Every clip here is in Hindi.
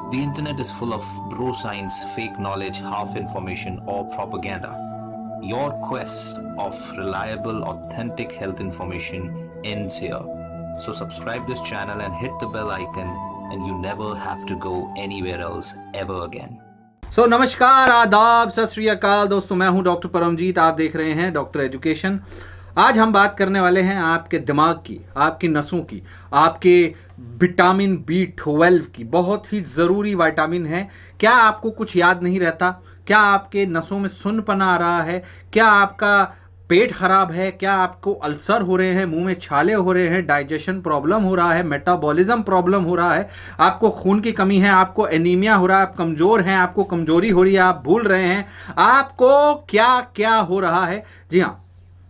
The internet is full of bro science, fake knowledge, half information, or propaganda. Your quest of reliable, authentic health information ends here. So subscribe this channel and hit the bell icon, and you never have to go anywhere else ever again. नमस्कार, आदाब, सत श्री अकाल दोस्तों। मैं हूं डॉक्टर परमजीत। आप देख रहे हैं डॉक्टर एजुकेशन। आज हम बात करने वाले हैं आपके दिमाग की, आपकी नसों की, आपके विटामिन B12 की। बहुत ही ज़रूरी विटामिन है। क्या आपको कुछ याद नहीं रहता? क्या आपके नसों में सुन्नपना आ रहा है? क्या आपका पेट खराब है? क्या आपको अल्सर हो रहे हैं, मुंह में छाले हो रहे हैं, डाइजेशन प्रॉब्लम हो रहा है, मेटाबॉलिज्म प्रॉब्लम हो रहा है, आपको खून की कमी है, आपको एनीमिया हो रहा है, आप कमज़ोर हैं, आपको कमज़ोरी हो रही है, आप भूल रहे हैं, आपको क्या क्या हो रहा है? जी हाँ,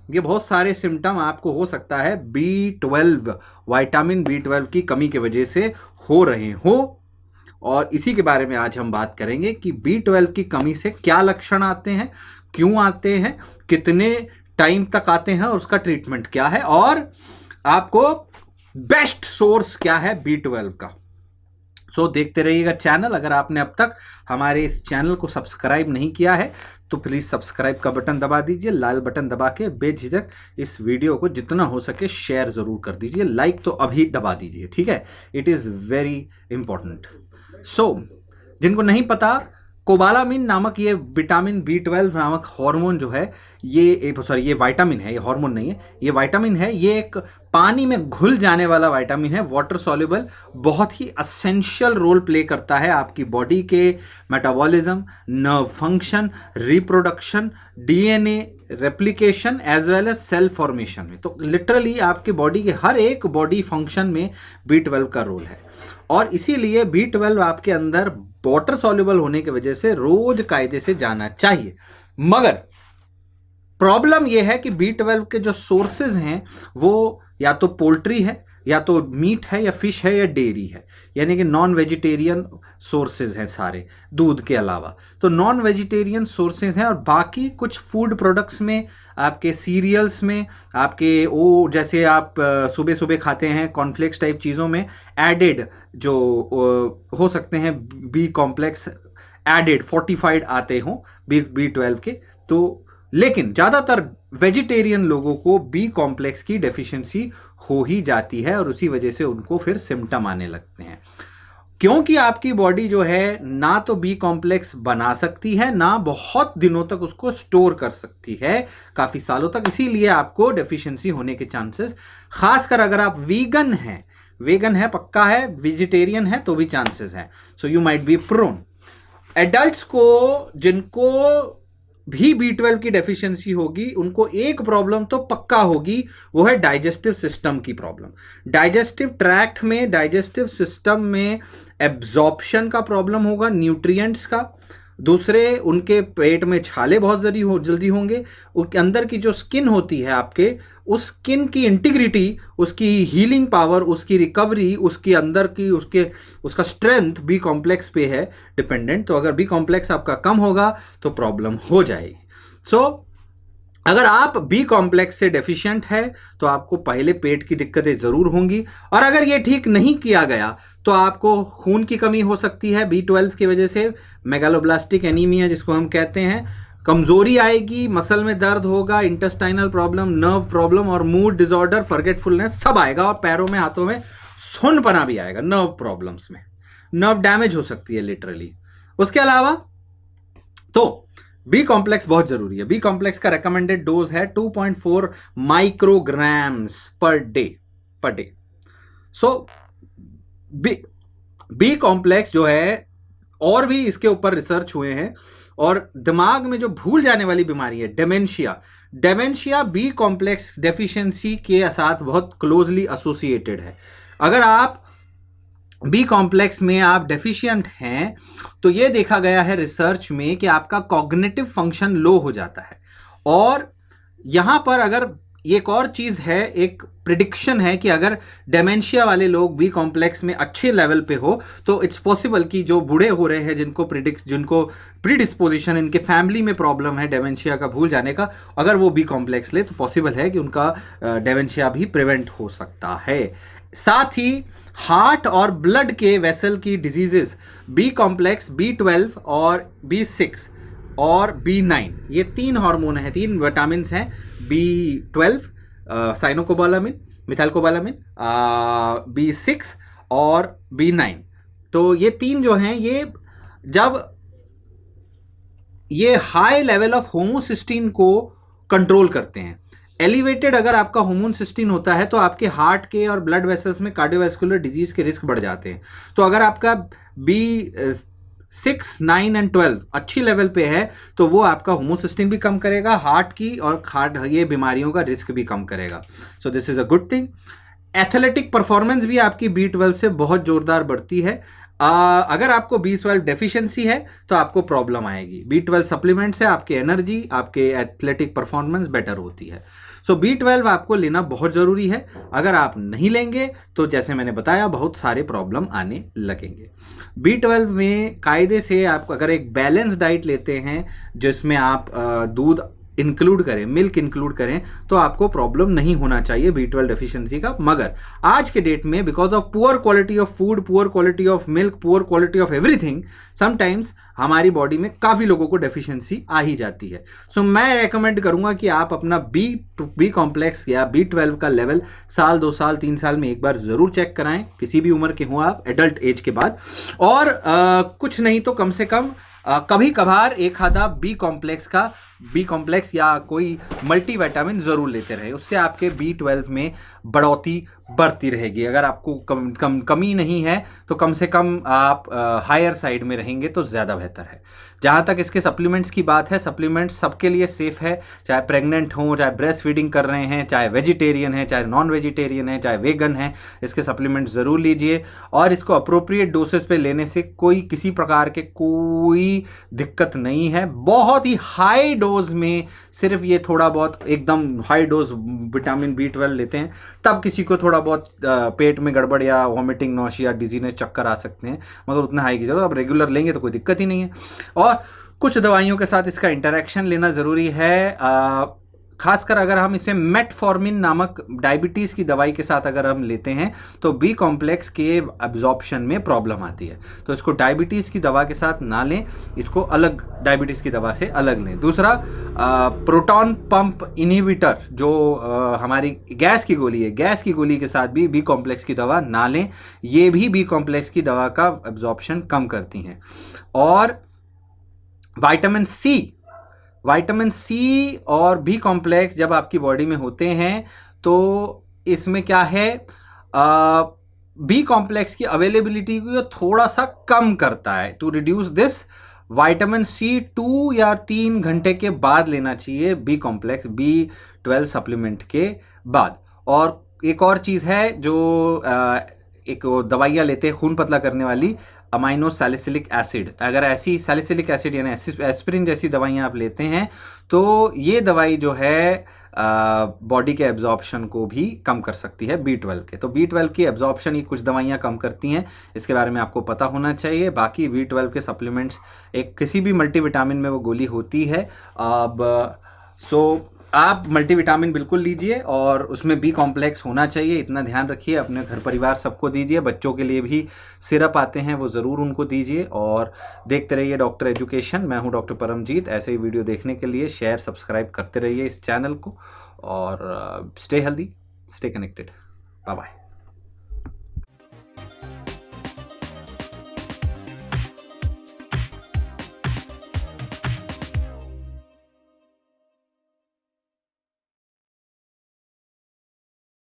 ये बहुत सारे सिम्टम आपको हो सकता है B12, विटामिन B12 की कमी की वजह से हो रहे हो। और इसी के बारे में आज हम बात करेंगे कि B12 की कमी से क्या लक्षण आते हैं, क्यों आते हैं, कितने टाइम तक आते हैं और उसका ट्रीटमेंट क्या है, और आपको बेस्ट सोर्स क्या है B12 का। सो देखते रहिएगा चैनल। अगर आपने अब तक हमारे इस चैनल को सब्सक्राइब नहीं किया है तो प्लीज़ सब्सक्राइब का बटन दबा दीजिए, लाल बटन दबा के बेझिझक इस वीडियो को जितना हो सके शेयर ज़रूर कर दीजिए, लाइक तो अभी दबा दीजिए, ठीक है? It is very important. जिनको नहीं पता, कोबालामिन नामक ये विटामिन B12 नामक हार्मोन जो है, ये विटामिन है, ये हार्मोन नहीं है, ये विटामिन है। ये एक पानी में घुल जाने वाला विटामिन है, वाटर सॉल्युबल। बहुत ही असेंशियल रोल प्ले करता है आपकी बॉडी के metabolism, nerve function, reproduction, DNA replication as well as cell formation में। तो लिटरली आपके बॉडी के हर एक बॉडी फंक्शन में B12 का रोल है। और इसीलिए B12 आपके अंदर वाटर सॉल्युबल होने की वजह से रोज कायदे से जाना चाहिए। मगर प्रॉब्लम यह है कि B12 के जो सोर्सेज हैं वो या तो पोल्ट्री है, या तो मीट है, या फिश है, या डेयरी है, यानी कि नॉन वेजिटेरियन सोर्सेज हैं सारे, दूध के अलावा। तो नॉन वेजिटेरियन सोर्सेज हैं। और बाकी कुछ फूड प्रोडक्ट्स में, आपके सीरियल्स में, आपके वो जैसे आप सुबह सुबह खाते हैं कॉर्नफ्लेक्स टाइप चीज़ों में एडेड जो हो सकते हैं B कॉम्प्लेक्स एडेड फोर्टिफाइड आते हों B12 के। तो लेकिन ज़्यादातर वेजिटेरियन लोगों को B कॉम्प्लेक्स की डेफिशिएंसी हो ही जाती है और उसी वजह से उनको फिर सिम्टम आने लगते हैं, क्योंकि आपकी बॉडी जो है ना तो B कॉम्प्लेक्स बना सकती है, ना बहुत दिनों तक उसको स्टोर कर सकती है, काफ़ी सालों तक। इसीलिए आपको डेफिशिएंसी होने के चांसेस, खासकर अगर आप वीगन है पक्का है, वेजिटेरियन है तो भी चांसेस हैं। So you might be prone. Adults को जिनको भी B12 की डेफिशिएंसी होगी, उनको एक प्रॉब्लम तो पक्का होगी, वो है डाइजेस्टिव सिस्टम की प्रॉब्लम। डाइजेस्टिव ट्रैक्ट में, डाइजेस्टिव सिस्टम में एब्जॉर्प्शन का प्रॉब्लम होगा, न्यूट्रिएंट्स का। दूसरे, उनके पेट में छाले बहुत जल्दी होंगे। उनके अंदर की जो स्किन होती है आपके, उस स्किन की इंटीग्रिटी, उसकी हीलिंग पावर, उसकी रिकवरी, उसकी अंदर की उसका स्ट्रेंथ B कॉम्प्लेक्स पे है डिपेंडेंट। तो अगर B कॉम्प्लेक्स आपका कम होगा तो प्रॉब्लम हो जाएगी। अगर आप B कॉम्प्लेक्स से डेफिशिएंट है तो आपको पहले पेट की दिक्कतें ज़रूर होंगी, और अगर ये ठीक नहीं किया गया तो आपको खून की कमी हो सकती है B12 की वजह से, मेगालोब्लास्टिक एनीमिया जिसको हम कहते हैं, कमज़ोरी आएगी, मसल में दर्द होगा, इंटेस्टाइनल प्रॉब्लम, नर्व प्रॉब्लम और मूड डिसऑर्डर, फॉरगेटफुलनेस सब आएगा, और पैरों में, हाथों में सुन्नपना भी आएगा। नर्व प्रॉब्लम्स में नर्व डैमेज हो सकती है लिटरली। उसके अलावा तो B कॉम्प्लेक्स बहुत जरूरी है। B कॉम्प्लेक्स का रेकमेंडेड डोज है 2.4 micrograms per day. B complex जो है, और भी इसके ऊपर रिसर्च हुए हैं, और दिमाग में जो भूल जाने वाली बीमारी है डेमेंशिया B कॉम्प्लेक्स डेफिशिएंसी के साथ बहुत क्लोजली एसोसिएटेड है। अगर आप B कॉम्प्लेक्स में आप डेफिशिएंट हैं तो ये देखा गया है रिसर्च में कि आपका कॉग्निटिव फंक्शन लो हो जाता है। और यहाँ पर अगर ये एक और चीज़ है, एक प्रिडिक्शन है कि अगर डेमेंशिया वाले लोग बी कॉम्प्लेक्स में अच्छे लेवल पे हो तो इट्स पॉसिबल कि जो बूढ़े हो रहे हैं, जिनको प्रीडिस्पोजिशन, इनके फैमिली में प्रॉब्लम है डेमेंशिया का, भूल जाने का, अगर वो बी कॉम्प्लेक्स ले तो पॉसिबल है कि उनका डेमेंशिया भी प्रिवेंट हो सकता है। साथ ही हार्ट और ब्लड के वेसल की डिजीजेस, बी कॉम्प्लेक्स, B12 और B6 और B9, ये 3 हार्मोन हैं, 3 विटामिन हैं, B12 साइनोकोबालामिन, मिथाइलकोबालामिन, B6 और B9। तो ये 3 जो हैं, ये जब ये हाई लेवल ऑफ होमोसिस्टीन को कंट्रोल करते हैं। एलिवेटेड अगर आपका होमोसिस्टीन होता है तो आपके हार्ट के और ब्लड वेसल्स में कार्डियोवैस्कुलर डिजीज के रिस्क बढ़ जाते हैं। तो अगर आपका B6, 9 एंड 12 अच्छी लेवल पे है तो वो आपका होमोसिस्टीन भी कम करेगा, हार्ट की और ये बीमारियों का रिस्क भी कम करेगा। So this is a good thing. Athletic performance भी आपकी B12 से बहुत जोरदार बढ़ती है। अगर आपको B12 डेफिशिएंसी है तो आपको प्रॉब्लम आएगी। B12 सप्लीमेंट से आपकी एनर्जी, आपके एथलेटिक परफॉर्मेंस बेटर होती है। सो B12 आपको लेना बहुत ज़रूरी है। अगर आप नहीं लेंगे तो जैसे मैंने बताया बहुत सारे प्रॉब्लम आने लगेंगे। B12 में कायदे से आप अगर एक बैलेंस डाइट लेते हैं जिसमें आप दूध इंक्लूड करें, मिल्क इंक्लूड करें, तो आपको प्रॉब्लम नहीं होना चाहिए B12 डेफिशिएंसी का। मगर आज के डेट में because of poor quality of food, poor quality of milk, poor quality of everything, sometimes हमारी बॉडी में काफ़ी लोगों को डेफिशिएंसी आ ही जाती है। सो मैं रेकमेंड करूंगा कि आप अपना बी कॉम्प्लेक्स या B12 का लेवल साल, 2 साल, 3 साल में एक बार ज़रूर चेक कराएं, किसी भी उम्र के हों आप, एडल्ट एज के बाद। और कुछ नहीं तो कम से कम कभी कभार एक आधा बी कॉम्प्लेक्स या कोई मल्टीविटामिन ज़रूर लेते रहे, उससे आपके B12 में बढ़ोतरी बढ़ती रहेगी। अगर आपको कमी नहीं है तो कम से कम आप हायर साइड में रहेंगे तो ज़्यादा बेहतर है। जहाँ तक इसके सप्लीमेंट्स की बात है, सप्लीमेंट्स सबके लिए सेफ़ है, चाहे प्रेग्नेंट हों, चाहे ब्रेस्ट फीडिंग कर रहे हैं, चाहे वेजिटेरियन है, चाहे नॉन वेजिटेरियन है, चाहे वेगन है, इसके सप्लीमेंट्स ज़रूर लीजिए। और इसको अप्रोप्रिएट डोसेस पे लेने से किसी प्रकार के कोई दिक्कत नहीं है। बहुत ही हाई डोज में सिर्फ ये थोड़ा बहुत एकदम हाई डोज विटामिन B12 लेते हैं तब किसी को थोड़ा बहुत पेट में गड़बड़ या वॉमिटिंग, नौशिया, डिजीनेस, चक्कर आ सकते हैं, मगर उतना हाई की जरूरत, अब रेगुलर लेंगे तो कोई दिक्कत ही नहीं है। और कुछ दवाइयों के साथ इसका इंटरेक्शन लेना ज़रूरी है, खासकर अगर हम इसे मेटफॉर्मिन नामक डायबिटीज़ की दवाई के साथ अगर हम लेते हैं तो बी कॉम्प्लेक्स के एब्जॉर्प्शन में प्रॉब्लम आती है। तो इसको डायबिटीज़ की दवा के साथ ना लें, इसको अलग डायबिटीज़ की दवा से अलग लें। दूसरा, प्रोटॉन पंप इनहिबिटर जो हमारी गैस की गोली है, गैस की गोली के साथ भी बी कॉम्प्लेक्स की दवा ना लें, ये भी बी कॉम्प्लेक्स की दवा का एब्जॉर्प्शन कम करती हैं। और विटामिन सी और बी कॉम्प्लेक्स जब आपकी बॉडी में होते हैं तो इसमें क्या है, बी कॉम्प्लेक्स की अवेलेबिलिटी को थोड़ा सा कम करता है। To reduce this, vitamin C 2 या 3 घंटे के बाद लेना चाहिए बी कॉम्प्लेक्स, B12 सप्लीमेंट के बाद। और एक और चीज़ है जो एक दवाइयाँ लेते हैं खून पतला करने वाली, अमाइनो सैलिसिलिक एसिड। अगर ऐसी सैलिसिलिक एसिड यानी एस्पिरिन जैसी दवाइयाँ आप लेते हैं तो ये दवाई जो है बॉडी के एब्जॉर्प्शन को भी कम कर सकती है B12 के। तो B12 की एब्जॉर्प्शन ही कुछ दवाइयाँ कम करती हैं, इसके बारे में आपको पता होना चाहिए। बाकी B12 के सप्लीमेंट्स एक किसी भी मल्टीविटामिन में वो गोली होती है। अब आप मल्टीविटामिन बिल्कुल लीजिए और उसमें बी कॉम्प्लेक्स होना चाहिए, इतना ध्यान रखिए। अपने घर परिवार सबको दीजिए, बच्चों के लिए भी सिरप आते हैं वो ज़रूर उनको दीजिए। और देखते रहिए डॉक्टर एजुकेशन। मैं हूं डॉक्टर परमजीत। ऐसे ही वीडियो देखने के लिए शेयर, सब्सक्राइब करते रहिए इस चैनल को। और stay healthy, stay connected. Bye bye.